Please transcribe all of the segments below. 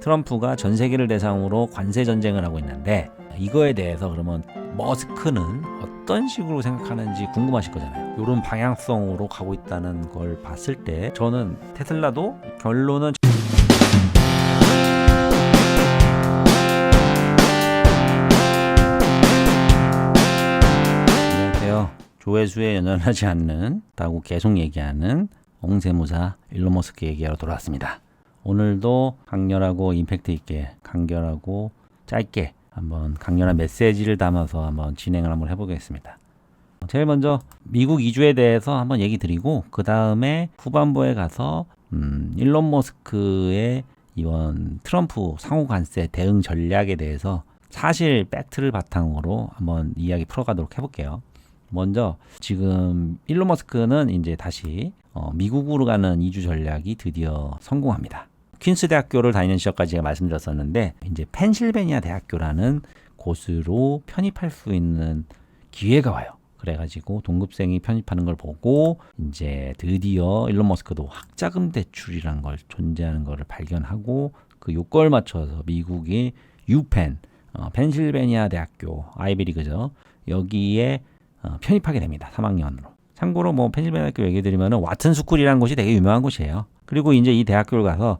트럼프가 전 세계를 대상으로 관세 전쟁을 하고 있는데 이거에 대해서 그러면 머스크는 어떤 식으로 생각하는지 궁금하실 거잖아요. 이런 방향성으로 가고 있다는 걸 봤을 때 저는 테슬라도 결론은 안녕하세요. 조회수에 연연하지 않는다고 계속 얘기하는 옹세무사 일론 머스크 얘기하러 돌아왔습니다. 오늘도 강렬하고 임팩트 있게 간결하고 짧게 한번 강렬한 메시지를 담아서 한번 진행을 한번 해보겠습니다. 제일 먼저 미국 이주에 대해서 한번 얘기 드리고 그 다음에 후반부에 가서 일론 머스크의 이번 트럼프 상호 관세 대응 전략에 대해서 사실 팩트를 바탕으로 한번 이야기 풀어가도록 해볼게요. 먼저 지금 일론 머스크는 이제 다시 미국으로 가는 이주 전략이 드디어 성공합니다. 퀸스 대학교를 다니는 시절까지 제가 말씀드렸었는데 이제 펜실베니아 대학교라는 곳으로 편입할 수 있는 기회가 와요. 그래가지고 동급생이 편입하는 걸 보고 이제 드디어 일론 머스크도 학자금 대출이란 걸 존재하는 것을 발견하고 그 요건을 맞춰서 미국의 유펜 펜실베니아 대학교 아이비리그죠. 여기에 편입하게 됩니다. 3학년으로. 참고로 뭐 펜실베니아 대학교 얘기 드리면은 와튼 스쿨이라는 곳이 되게 유명한 곳이에요. 그리고 이제 이 대학교를 가서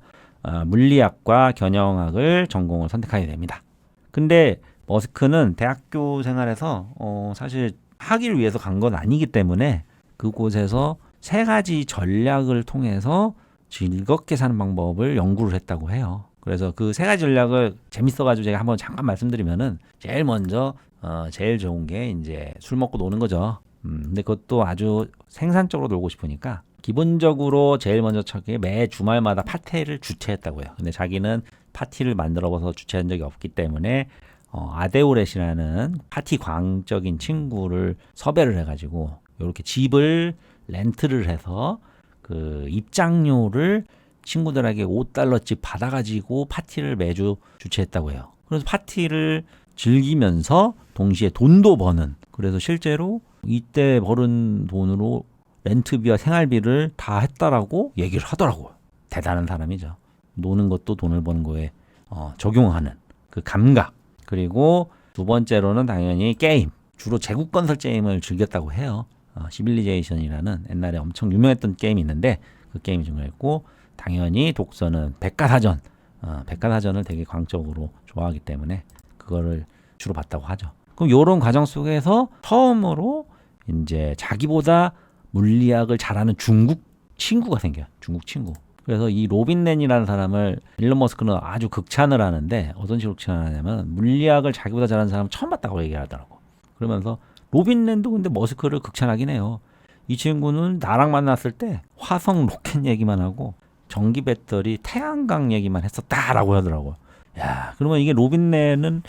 물리학과 경영학을 전공을 선택하게 됩니다. 근데 머스크는 대학교 생활에서 사실 학위를 위해서 간 건 아니기 때문에 그곳에서 세 가지 전략을 통해서 즐겁게 사는 방법을 연구를 했다고 해요. 그래서 그 세 가지 전략을 재밌어가지고 제가 한번 잠깐 말씀드리면은 제일 먼저 제일 좋은 게 이제 술 먹고 노는 거죠. 근데 그것도 아주 생산적으로 놀고 싶으니까 기본적으로 제일 먼저 쳤게 매 주말마다 파티를 주최했다고요. 근데 자기는 파티를 만들어서 주최한 적이 없기 때문에 아데오렛이라는 파티 광적인 친구를 섭외를 해가지고 이렇게 집을 렌트를 해서 그 입장료를 친구들에게 $5집 받아가지고 파티를 매주 주최했다고 해요. 그래서 파티를 즐기면서 동시에 돈도 버는. 그래서 실제로 이때 벌은 돈으로 렌트비와 생활비를 다 했다라고 얘기를 하더라고요. 대단한 사람이죠. 노는 것도 돈을 버는 거에 적용하는 그 감각. 그리고 두 번째로는 당연히 게임. 주로 제국 건설 게임을 즐겼다고 해요. 시빌리제이션이라는 옛날에 엄청 유명했던 게임이 있는데 그 게임이 중요했고 당연히 독서는 백과사전. 백과사전을 되게 광적으로 좋아하기 때문에 그거를 주로 봤다고 하죠. 그럼 이런 과정 속에서 처음으로 이제 자기보다 물리학을 잘하는 중국 친구가 생겨요. 중국 친구. 그래서 이 로빈 렌이라는 사람을 일론 머스크는 아주 극찬을 하는데 어떤 식으로 극찬하냐면 물리학을 자기보다 잘하는 사람은 처음 봤다고 얘기하더라고. 그러면서 로빈 렌도 근데 머스크를 극찬하긴 해요. 이 친구는 나랑 만났을 때 화성 로켓 얘기만 하고 전기 배터리 태양광 얘기만 했었다라고 하더라고요. 야, 그러면 이게 로빈 렌은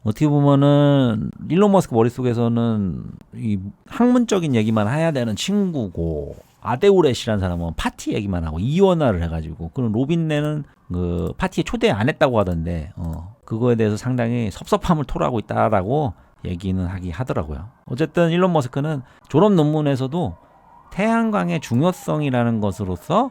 어떻게 보면은 일론 머스크 머릿속에서는 이 학문적인 얘기만 해야 되는 친구고 아데오렛이라는 사람은 파티 얘기만 하고 이원화를 해가지고 그럼 로빈 렌은 그 파티에 초대 안 했다고 하던데 그거에 대해서 상당히 섭섭함을 토로하고 있다라고 얘기는 하더라고요. 어쨌든 일론 머스크는 졸업 논문에서도 태양광의 중요성이라는 것으로서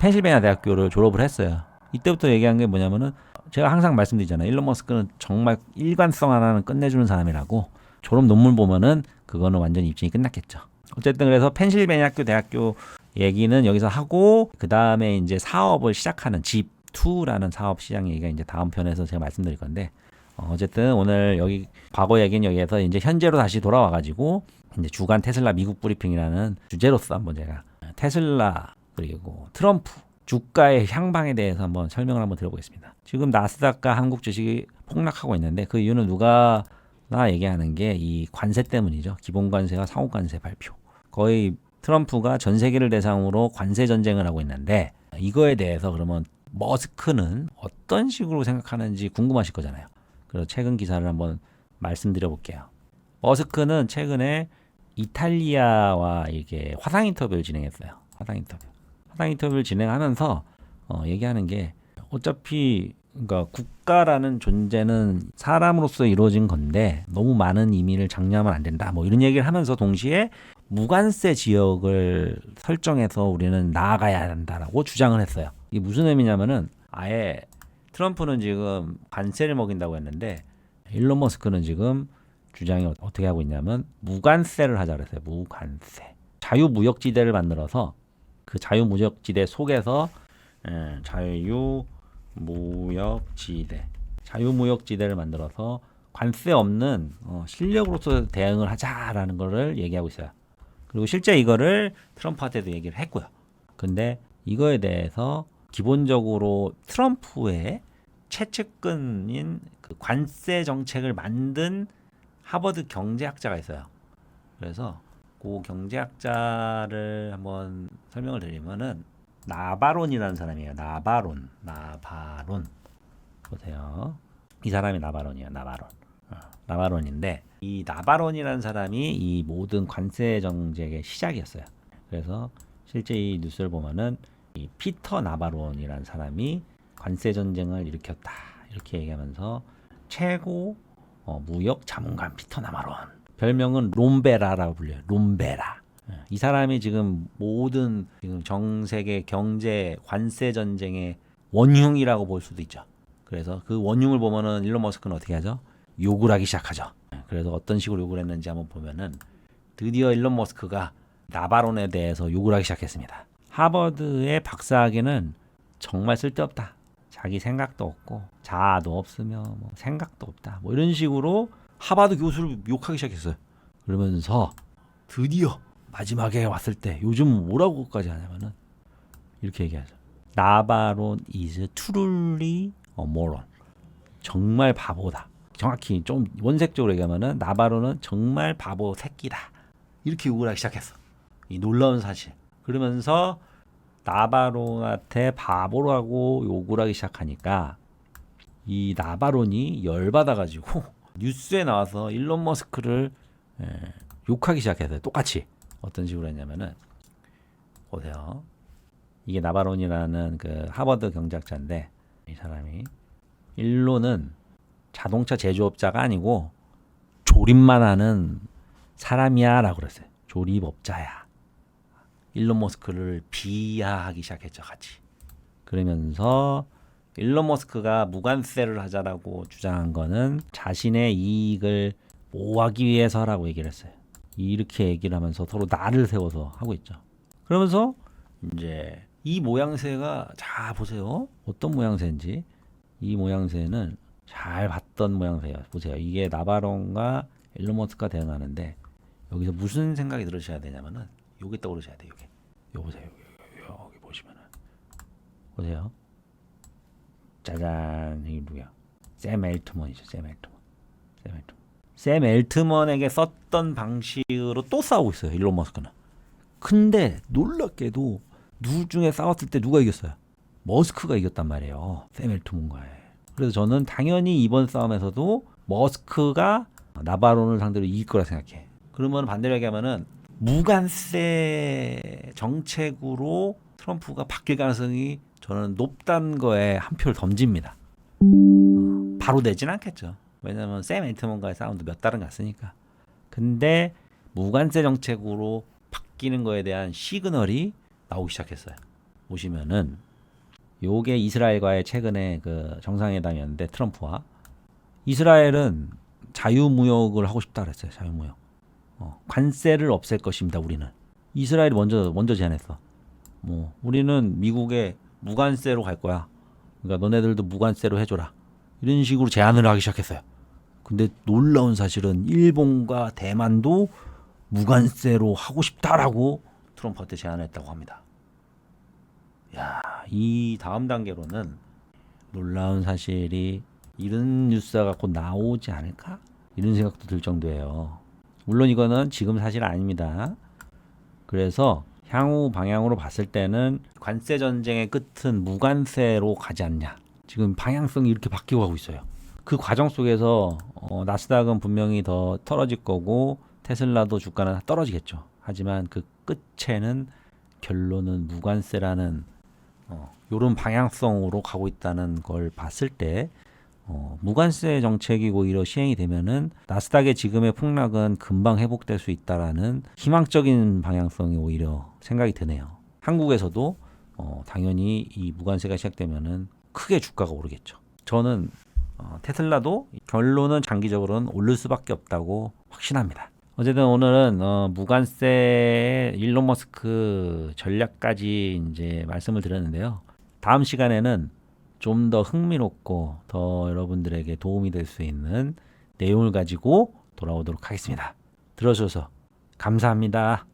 펜실베니아 대학교를 졸업을 했어요. 이때부터 얘기한 게 뭐냐면은 제가 항상 말씀드리잖아요. 일론 머스크는 정말 일관성 하나는 끝내주는 사람이라고. 졸업 논문 보면은 그거는 완전히 입증이 끝났겠죠. 어쨌든 그래서 펜실베니아 대학교 얘기는 여기서 하고 그 다음에 이제 사업을 시작하는 집2라는 사업 시장 얘기가 이제 다음 편에서 제가 말씀드릴 건데 어쨌든 오늘 여기 과거 얘기는 여기에서 이제 현재로 다시 돌아와가지고 이제 주간 테슬라 미국 브리핑이라는 주제로서 한번 제가 테슬라 그리고 트럼프 주가의 향방에 대해서 한번 설명을 한번 드려보겠습니다. 지금 나스닥과 한국 주식이 폭락하고 있는데 그 이유는 누가 얘기하는 게 이 관세 때문이죠. 기본관세와 상호관세 발표. 거의 트럼프가 전 세계를 대상으로 관세 전쟁을 하고 있는데 이거에 대해서 그러면 머스크는 어떤 식으로 생각하는지 궁금하실 거잖아요. 그래서 최근 기사를 한번 말씀드려 볼게요. 머스크는 최근에 이탈리아와 이게 화상 인터뷰를 진행했어요. 화상 인터뷰를 진행하면서 얘기하는 게 어차피 그러니까 국가라는 존재는 사람으로서 이루어진 건데 너무 많은 이민을 장려하면 안 된다. 뭐 이런 얘기를 하면서 동시에 무관세 지역을 설정해서 우리는 나아가야 한다라고 주장을 했어요. 이게 무슨 의미냐면은 아예 트럼프는 지금 관세를 먹인다고 했는데 일론 머스크는 지금 주장이 어떻게 하고 있냐면 무관세를 하자 그랬어요. 무관세. 자유무역지대를 만들어서 그 자유무역지대 속에서 자유무역지대를 만들어서 관세 없는 실력으로서 대응을 하자라는 거를 얘기하고 있어요. 그리고 실제 이거를 트럼프한테도 얘기를 했고요. 근데 이거에 대해서 기본적으로 트럼프의 최측근인 그 관세 정책을 만든 하버드 경제학자가 있어요. 그래서 그 경제학자를 한번 설명을 드리면은 나바론이라는 사람이에요. 나바론. 보세요. 이 사람이 나바론이에요. 나바론인데 이 나바론이라는 사람이 이 모든 관세 정책의 시작이었어요. 그래서 실제 이 뉴스를 보면은 이 피터 나바론이라는 사람이 관세 전쟁을 일으켰다 이렇게 얘기하면서 최고 무역 자문관 피터 나바론, 별명은 롬베라라고 불려요. 롬베라. 이 사람이 지금 모든 지금 전 세계 경제 관세 전쟁의 원흉이라고 볼 수도 있죠. 그래서 그 원흉을 보면은 일론 머스크는 어떻게 하죠? 욕을 하기 시작하죠. 그래서 어떤 식으로 욕을 했는지 한번 보면은 드디어 일론 머스크가 나바론에 대해서 욕을 하기 시작했습니다. 하버드의 박사학위는 정말 쓸데없다. 자기 생각도 없고 자아도 없으며 뭐 생각도 없다. 뭐 이런 식으로 하버드 교수를 욕하기 시작했어요. 그러면서 드디어 마지막에 왔을 때 요즘 뭐라고까지 하냐면은 이렇게 얘기하죠. 나바론 is truly a moron. 정말 바보다. 정확히 좀 원색적으로 얘기하면은 나바론은 정말 바보 새끼다. 이렇게 욕을 하기 시작했어. 이 놀라운 사실. 그러면서 나바론한테 바보라고 욕을 하기 시작하니까 이 나바론이 열받아가지고 뉴스에 나와서 일론 머스크를 욕하기 시작했어요. 똑같이. 어떤 식으로 했냐면은 보세요. 이게 나바론이라는 그 하버드 경제학자인데 이 사람이 일론은 자동차 제조업자가 아니고 조립만 하는 사람이야 라고 그랬어요. 조립업자야. 일론 머스크를 비하하기 시작했죠. 같이. 그러면서 일론 머스크가 무관세를 하자라고 주장한 거는 자신의 이익을 보호하기 위해서라고 얘기를 했어요. 이렇게 얘기를 하면서 서로 나를 세워서 하고 있죠. 그러면서 이제 이 모양새가 자 보세요. 어떤 모양새인지. 이 모양새는 잘 봤던 모양새예요. 보세요. 이게 나바론과 일론 머스크가 대응하는데 여기서 무슨 생각이 들으셔야 되냐면은 요게 떠오르셔야 돼요. 요게. 요 보세요. 여기 보시면은 보세요. 짜잔. 이게 누구야? 샘 엘트먼이죠. 샘 엘트먼에게 썼던 방식으로 또 싸우고 있어요. 일론 머스크는. 근데 놀랍게도 둘 중에 싸웠을 때 누가 이겼어요? 머스크가 이겼단 말이에요. 샘 엘트먼과의. 그래서 저는 당연히 이번 싸움에서도 머스크가 나바론을 상대로 이길 거라 생각해. 그러면 반대로 얘기하면은 무관세 정책으로 트럼프가 바뀔 가능성이 저는 높다는 거에 한 표를 던집니다. 바로 내진 않겠죠. 왜냐하면 샘 엘트먼과의 싸움도 몇 달은 갔으니까. 근데 무관세 정책으로 바뀌는 거에 대한 시그널이 나오기 시작했어요. 보시면은 요게 이스라엘과의 최근에 그 정상회담이었는데 트럼프와 이스라엘은 자유무역을 하고 싶다 그랬어요. 자유무역. 관세를 없앨 것입니다. 우리는. 이스라엘이 먼저 제안했어. 뭐 우리는 미국에 무관세로 갈 거야. 그러니까 너네들도 무관세로 해줘라. 이런 식으로 제안을 하기 시작했어요. 근데 놀라운 사실은 일본과 대만도 무관세로 하고 싶다라고 트럼프한테 제안했다고 합니다. 야, 이 다음 단계로는 놀라운 사실이 이런 뉴스가 곧 나오지 않을까? 이런 생각도 들 정도예요. 물론 이거는 지금 사실 아닙니다. 그래서 향후 방향으로 봤을 때는 관세 전쟁의 끝은 무관세로 가지 않냐. 지금 방향성이 이렇게 바뀌고 가고 있어요. 그 과정 속에서 나스닥은 분명히 더 떨어질 거고 테슬라도 주가는 떨어지겠죠. 하지만 그 끝에는 결론은 무관세라는 이런 방향성으로 가고 있다는 걸 봤을 때 무관세 정책이 오히려 시행이 되면은 나스닥의 지금의 폭락은 금방 회복될 수 있다라는 희망적인 방향성이 오히려 생각이 드네요. 한국에서도 당연히 이 무관세가 시작되면은 크게 주가가 오르겠죠. 저는 테슬라도 결론은 장기적으로는 오를 수밖에 없다고 확신합니다. 어쨌든 오늘은 무관세 일론 머스크 전략까지 이제 말씀을 드렸는데요. 다음 시간에는 좀 더 흥미롭고 더 여러분들에게 도움이 될 수 있는 내용을 가지고 돌아오도록 하겠습니다. 들어주셔서 감사합니다.